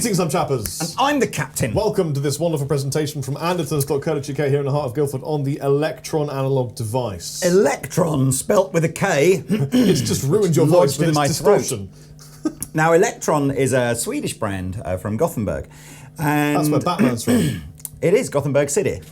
Greetings, I'm Chappers. And I'm the captain. Welcome to this wonderful presentation from Andertons.co.uk here in the heart of Guildford on the Elektron analog device. Elektron, spelt with a K. It's just ruined your voice with its distortion. Now, Elektron is a Swedish brand from Gothenburg. And that's where Batman's from. It is, Gothenburg City.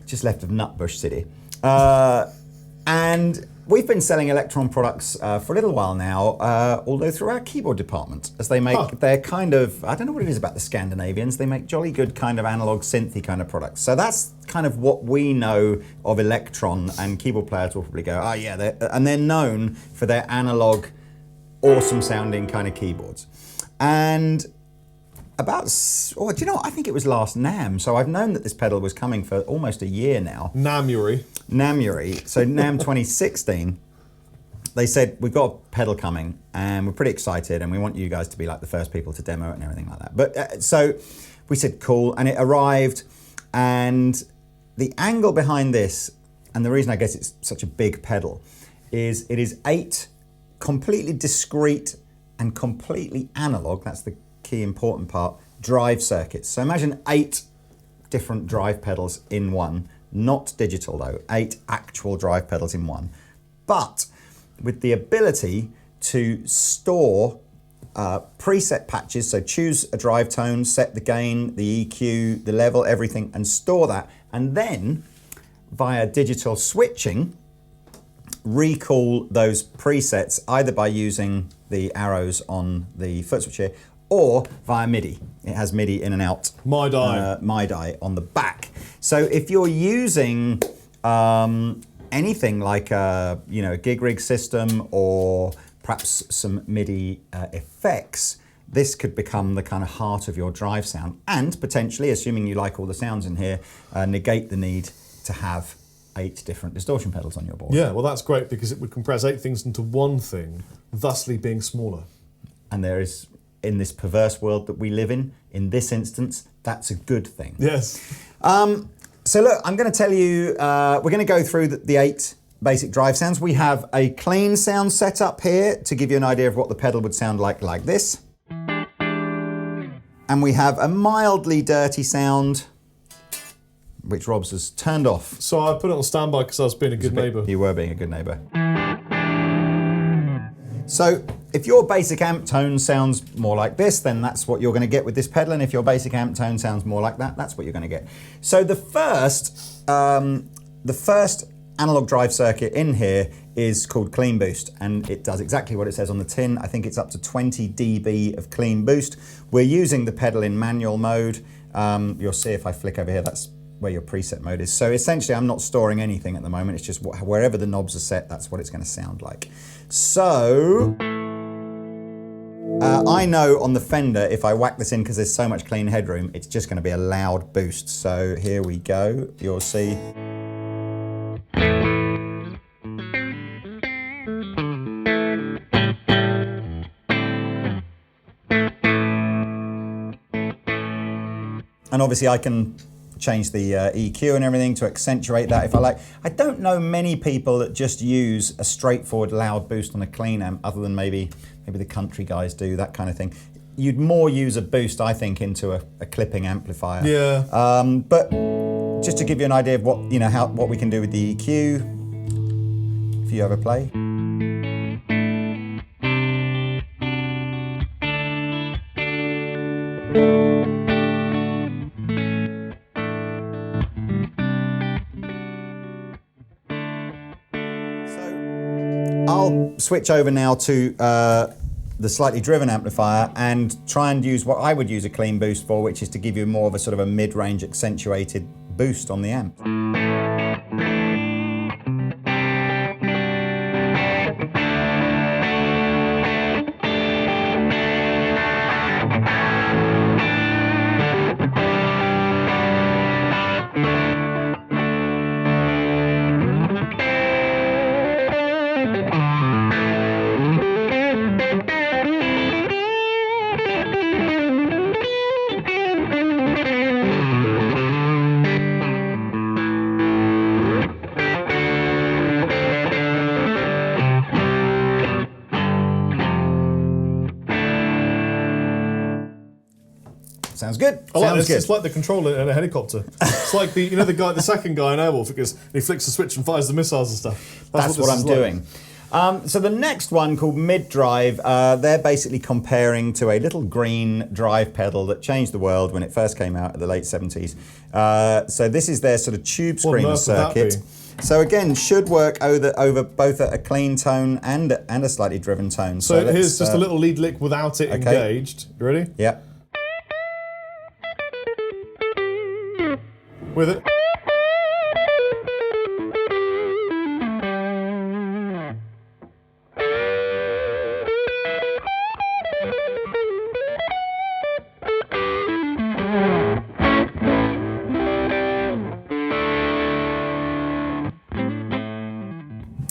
Just left of Nutbush City. And we've been selling Elektron products for a little while now, although through our keyboard department, as they make their kind of, I don't know what it is about the Scandinavians, they make jolly good kind of analog synthy kind of products. So that's kind of what we know of Elektron, and keyboard players will probably go, oh yeah, they're known for their analog, awesome sounding kind of keyboards. And about, do you know what? I think it was last NAMM, so I've known that this pedal was coming for almost a year now. NAMM, so NAMM 2016, they said, we've got a pedal coming and we're pretty excited and we want you guys to be like the first people to demo it and everything like that. But so we said, cool, and it arrived, and the angle behind this, and the reason I guess it's such a big pedal, is it is 8 completely discrete and completely analog, that's the key important part, drive circuits. So imagine 8 different drive pedals in one, not digital though, 8 actual drive pedals in one, but with the ability to store preset patches, so choose a drive tone, set the gain, the EQ, the level, everything, and store that, and then via digital switching, recall those presets either by using the arrows on the foot switch here or via MIDI. It has MIDI in and out. MIDI on the back. So if you're using anything like a gig rig system or perhaps some MIDI effects, this could become the kind of heart of your drive sound, and potentially, assuming you like all the sounds in here, negate the need to have 8 different distortion pedals on your board. Yeah, well that's great because it would compress 8 things into one thing, thusly being smaller. And there is, in this perverse world that we live in this instance, that's a good thing. Yes. So look, I'm going to tell you, we're going to go through the 8 basic drive sounds. We have a clean sound set up here to give you an idea of what the pedal would sound like this. And we have a mildly dirty sound, which Rob's has turned off. So I put it on standby because I was being a good neighbour. You were being a good neighbour. So if your basic amp tone sounds more like this, then that's what you're going to get with this pedal, and if your basic amp tone sounds more like that, that's what you're going to get. So the first analog drive circuit in here is called Clean Boost, and it does exactly what it says on the tin. I think it's up to 20 dB of clean boost. We're using the pedal in manual mode. You'll see if I flick over here, that's where your preset mode is. So essentially I'm not storing anything at the moment, it's just wherever the knobs are set, that's what it's going to sound like. So I know on the Fender, if I whack this in because there's so much clean headroom, it's just going to be a loud boost. So here we go, you'll see. And obviously I can change the EQ and everything to accentuate that if I like. I don't know many people that just use a straightforward loud boost on a clean amp, other than maybe the country guys do, that kind of thing. You'd more use a boost, I think, into a clipping amplifier. Yeah. But just to give you an idea of what we can do with the EQ, if you ever play. I'll switch over now to the slightly driven amplifier and try and use what I would use a clean boost for, which is to give you more of a sort of a mid-range accentuated boost on the amp. Sounds good. I like Sounds this. good. It's like the controller in a helicopter. It's like the second guy in Airwolf, because he flicks the switch and fires the missiles and stuff. That's what I'm doing. So the next one, called Mid Drive, they're basically comparing to a little green drive pedal that changed the world when it first came out in the late 70s. So this is their sort of tube screamer circuit. So again, should work over both a clean tone and a slightly driven tone. So here's just a little lead lick without it engaged. You ready? Yeah. With it.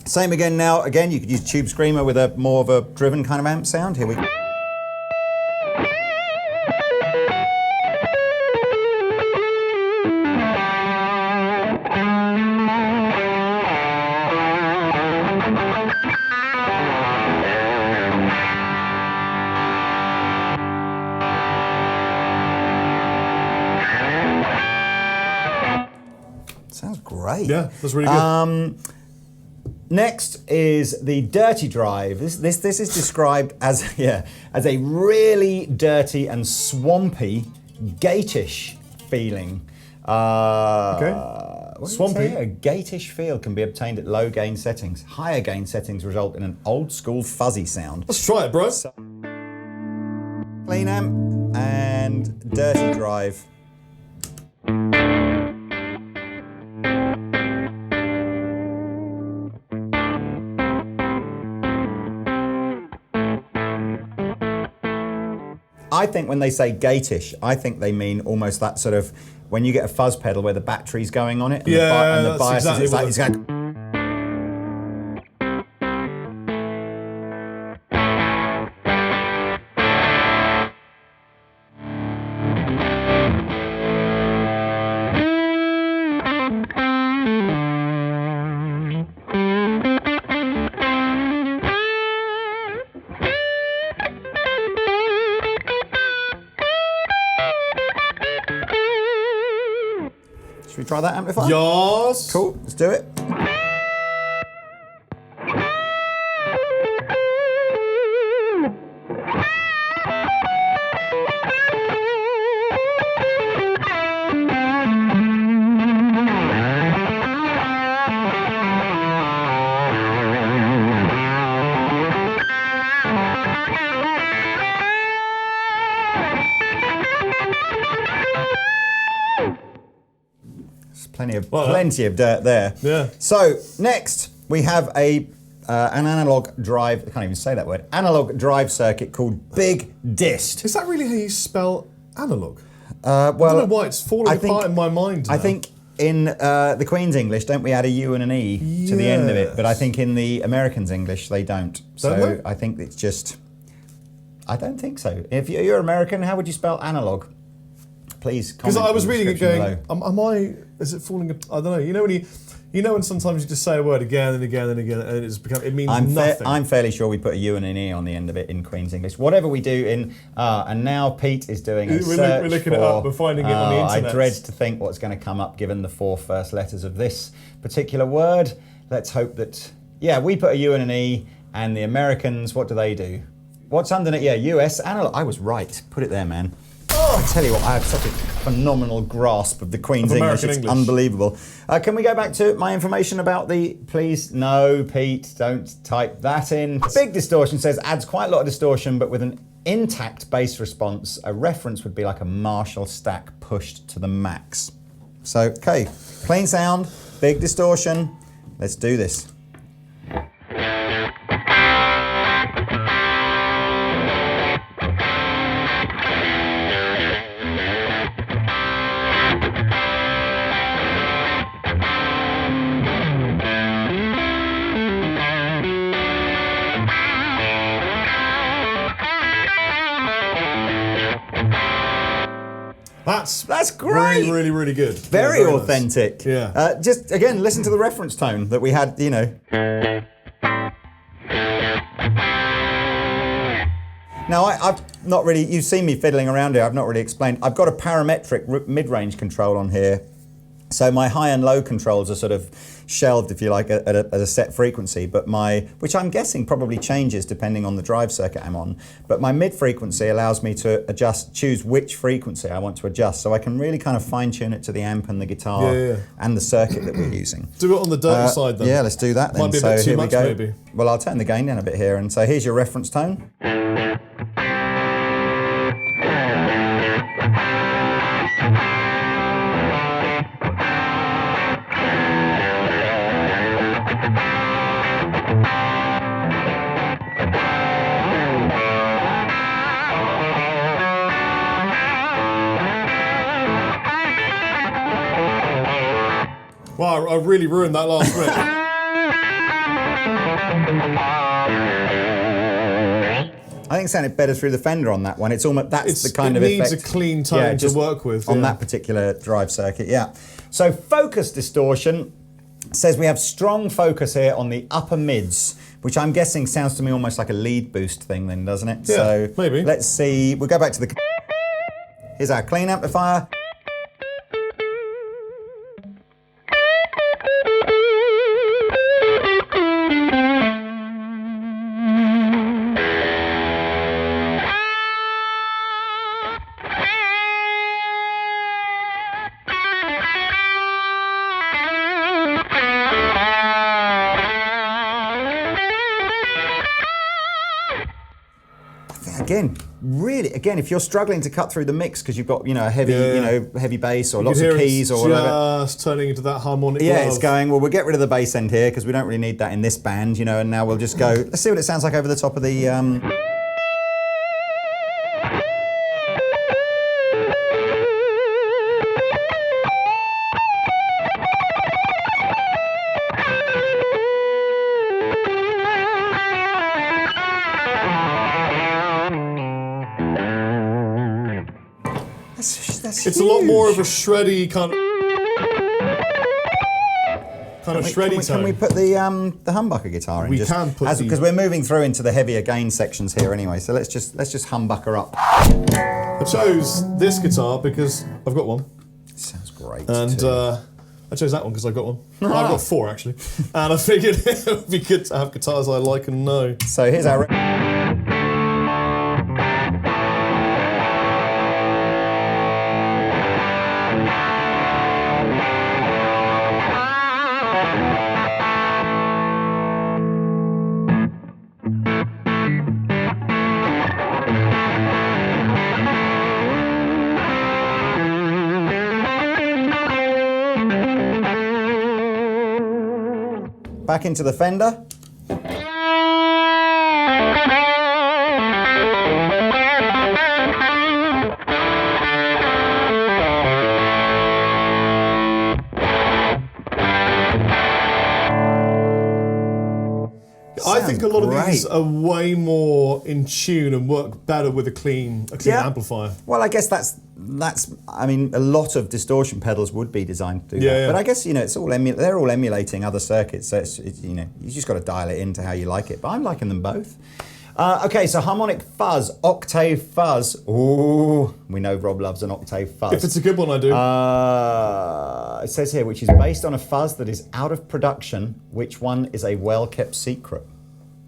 Same again now. Again, you could use tube screamer with a more of a driven kind of amp sound. Here we go. Sounds great. Yeah, that's really good. Next is the dirty drive. This is described as a really dirty and swampy, gatish feeling. Swampy. A gatish feel can be obtained at low gain settings. Higher gain settings result in an old school fuzzy sound. Let's try it, bro. Clean amp and dirty drive. I think when they say gatish, I think they mean almost that sort of when you get a fuzz pedal where the battery's going on it and the bias exactly is like it's going. Should we try that amplifier? Yes. Cool, let's do it. Plenty of dirt there. Yeah. So next we have an analog drive. I can't even say that word. Analog drive circuit called Big Dist. Is that really how you spell analog? Well, I don't know why it's falling apart in my mind now. I think in the Queen's English, don't we add a U and an E to the end of it? But I think in the Americans' English, they don't. So I think it's just. I don't think so. If you're American, how would you spell analog? Please comment. Because I was reading it going, below. is it falling apart? I don't know. You know when sometimes you just say a word again and again and again and it means nothing. I'm fairly sure we put a U and an E on the end of it in Queen's English. Whatever we do in, and now Pete is doing a search We're looking it up, we're finding it on the internet. I dread to think what's going to come up given the 4 first letters of this particular word. Let's hope that, we put a U and an E, and the Americans, what do? What's underneath? Yeah, US analog. I was right. Put it there, man. I tell you what, I have such a phenomenal grasp of the Queen's English. It's unbelievable. Can we go back to my information about please? No, Pete, don't type that in. Big Distortion says adds quite a lot of distortion, but with an intact bass response. A reference would be like a Marshall stack pushed to the max. So, okay, clean sound, big distortion. Let's do this. That's great. Really, really, really good. Very authentic. Nice. Yeah. Just again, listen to the reference tone that we had. Now, I've not really, you've seen me fiddling around here, I've not really explained. I've got a parametric mid-range control on here. So my high and low controls are sort of shelved, if you like, at a set frequency, but which I'm guessing probably changes depending on the drive circuit I'm on. But my mid frequency allows me to choose which frequency I want to adjust. So I can really kind of fine tune it to the amp and the guitar and the circuit that we're using. Do it on the dirty side then. Yeah, let's do that then. Might be a bit too much, maybe. Well, I'll turn the gain down a bit here, and so here's your reference tone. Wow, I really ruined that last bit. I think it sounded better through the Fender on that one. It's almost the kind of effect. It needs a clean tone to work with. On that particular drive circuit, yeah. So focus distortion says we have strong focus here on the upper mids, which I'm guessing sounds to me almost like a lead boost thing then, doesn't it? Yeah, so maybe. Let's see, we'll go back to the... Here's our clean amplifier. Again, if you're struggling to cut through the mix because you've got, a heavy, heavy bass or lots of keys or whatever. Just turning into that harmonic. Yeah, it's going, well, we'll get rid of the bass end here because we don't really need that in this band, and now we'll just go, let's see what it sounds like over the top of the... It's a lot more of a shreddy kind of shreddy tone. Can we put the humbucker guitar in? We can put because we're moving through into the heavier gain sections here anyway. So let's just humbucker up. I chose this guitar because I've got one. It sounds great. And I chose that one because I got one. I've got 4 actually, and I figured it would be good to have guitars I like and know. So here's our. Back into the Fender. I think a lot of these are way more in tune and work better with a clean amplifier. Well, I guess that's. I mean, a lot of distortion pedals would be designed to do that. Yeah. But I guess it's all they're all emulating other circuits. So it's you just got to dial it into how you like it. But I'm liking them both. Okay, so harmonic fuzz, octave fuzz. Ooh, we know Rob loves an octave fuzz. If it's a good one, I do. It says here, which is based on a fuzz that is out of production. Which one is a well-kept secret?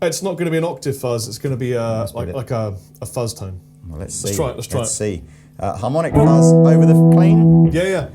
It's not going to be an octave fuzz. It's going to be like a fuzz tone. Well, let's see. Let's try it. Let's see. Harmonic fuzz over the clean. Yeah.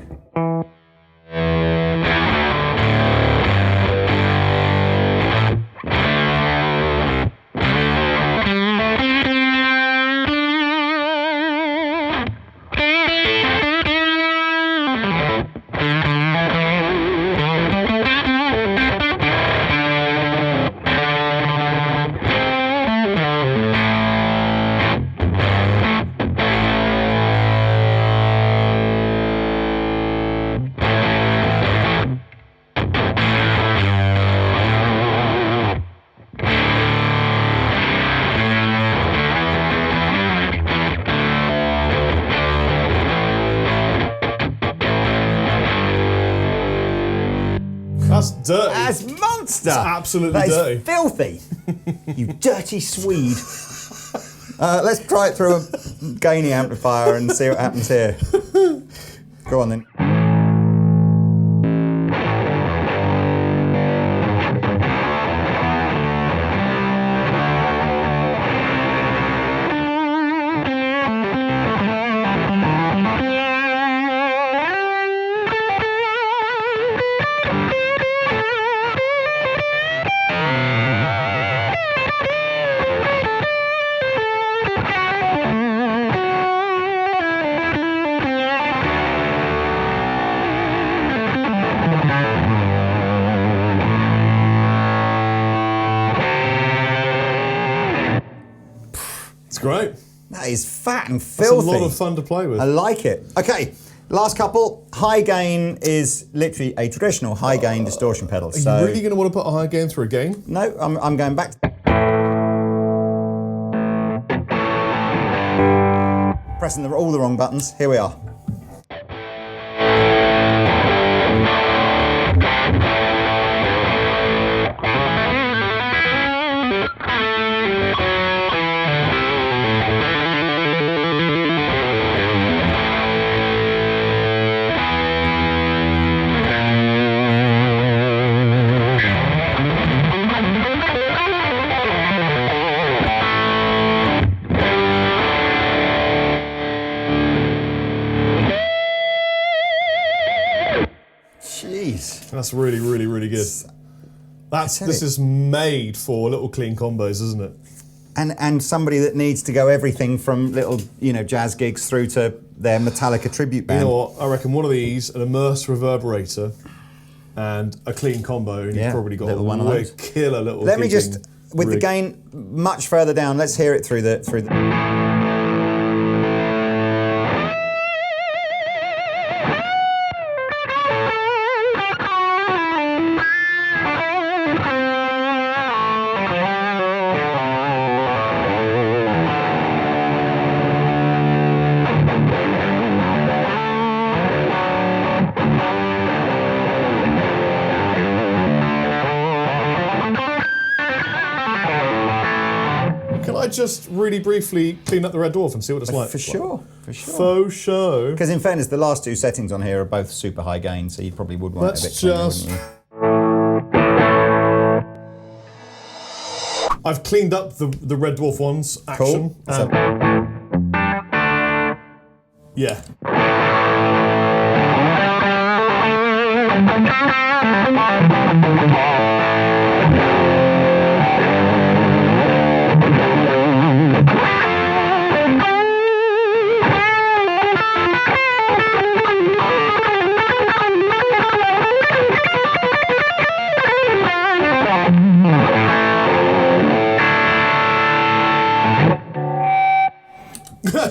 That's dirty. That's monster. That's absolutely dirty. That is filthy. You dirty Swede. Let's try it through a gainy amplifier and see what happens here. Go on then. Great. That is fat and filthy. That's a lot of fun to play with. I like it. Okay, last couple. High gain is literally a traditional high gain distortion pedal. Are you really going to want to put a high gain through a gain? No, I'm going back. Pressing all the wrong buttons. Here we are. That's really, really, really good. This is made for little clean combos, isn't it? And somebody that needs to go everything from little, jazz gigs through to their Metallica tribute band. You know what? I reckon one of these, an immersed reverberator, and a clean combo, and you've probably got one of those. Killer little. Let me just, with the gain much further down, let's hear it through the. Just really briefly clean up the Red Dwarf and see what it's like. For sure. Faux show. Because in fairness, the last two settings on here are both super high gain, so you probably would want it a bit cleaner, wouldn't you? I've cleaned up the Red Dwarf ones. Action. Cool. Yeah.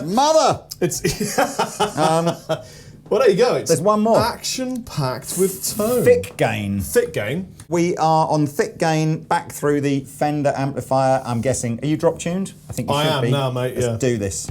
Mother! It's well, there you go. There's one more. Action-packed with tone. Thick gain. Thick gain. We are on thick gain back through the Fender amplifier. I'm guessing. Are you drop tuned? I think you should be. I am now, mate. Let's do this.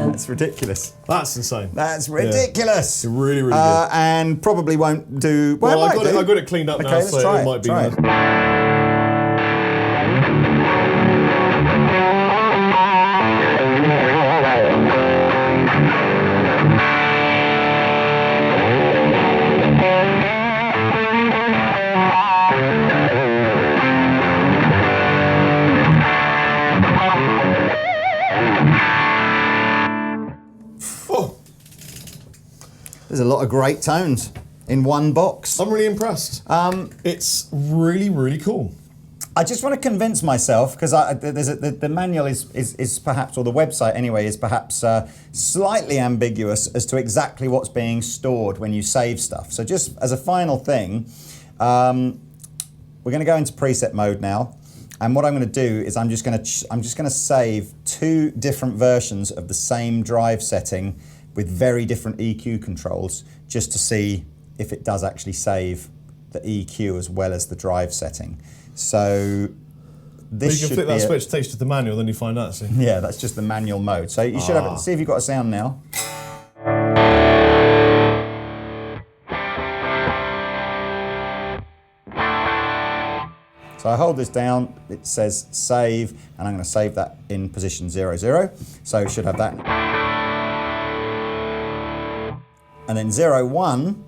That's ridiculous. That's insane. That's ridiculous. Yeah. Really, really good. And probably won't do. Well, I got it cleaned up now, let's so try it might be. Try it. There's a lot of great tones in one box. I'm really impressed. It's really, really cool. I just want to convince myself, because the manual is perhaps, or the website anyway, is perhaps slightly ambiguous as to exactly what's being stored when you save stuff. So just as a final thing, we're going to go into preset mode now. And what I'm going to do is I'm just going to save two different versions of the same drive setting with very different EQ controls just to see if it does actually save the EQ as well as the drive setting. So this you can flip that switch, takes you to the manual, then you find out. See? Yeah, that's just the manual mode. So you should have it. See if you've got a sound now. So I hold this down, it says save, and I'm going to save that in position 0, 0. So it should have that. And then 0, 1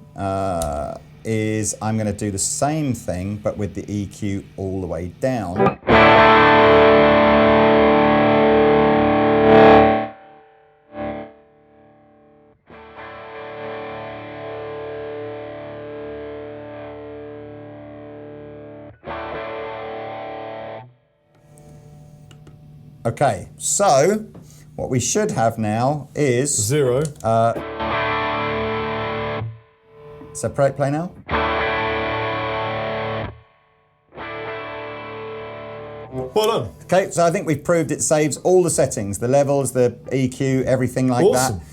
is I'm going to do the same thing, but with the EQ all the way down. Okay, so what we should have now is 0. So play now. Well done. Okay, so I think we've proved it saves all the settings, the levels, the EQ, everything like awesome. that.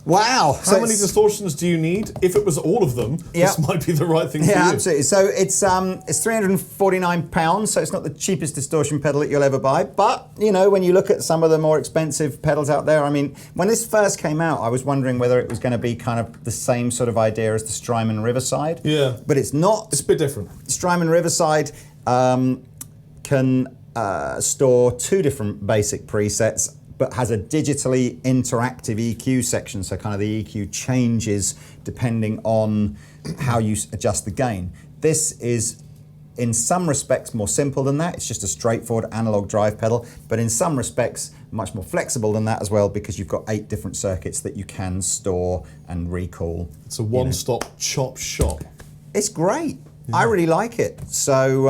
Wow. How many distortions do you need? If it was all of them, this might be the right thing for you. Yeah, absolutely. So it's £349, so it's not the cheapest distortion pedal that you'll ever buy. But, you know, when you look at some of the more expensive pedals out there, I mean, when this first came out, I was wondering whether it was going to be kind of the same sort of idea as the Strymon Riverside. Yeah. But it's not. It's a bit different. Strymon Riverside can store 2 different basic presets, but has a digitally interactive EQ section, so kind of the EQ changes depending on how you adjust the gain. This is, in some respects, more simple than that. It's just a straightforward analog drive pedal, but in some respects, much more flexible than that as well, because you've got 8 different circuits that you can store and recall. It's a one-stop chop shop. It's great. Yeah. I really like it. So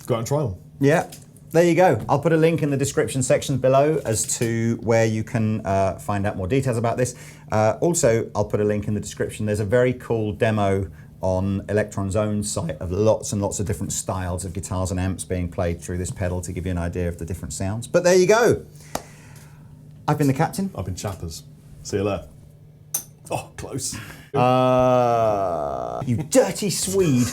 go out and try one. Yeah. There you go. I'll put a link in the description section below as to where you can find out more details about this. Also, I'll put a link in the description. There's a very cool demo on Elektron's own site of lots and lots of different styles of guitars and amps being played through this pedal to give you an idea of the different sounds. But there you go. I've been the Captain. I've been Chappers. See you later. Oh, close. You dirty Swede.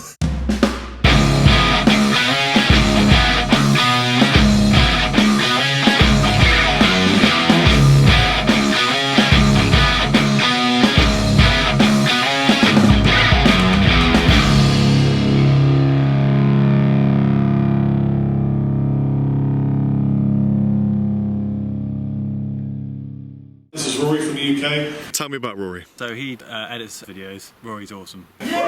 This is Rory from the UK. Tell me about Rory. So he edits videos. Rory's awesome. Yeah!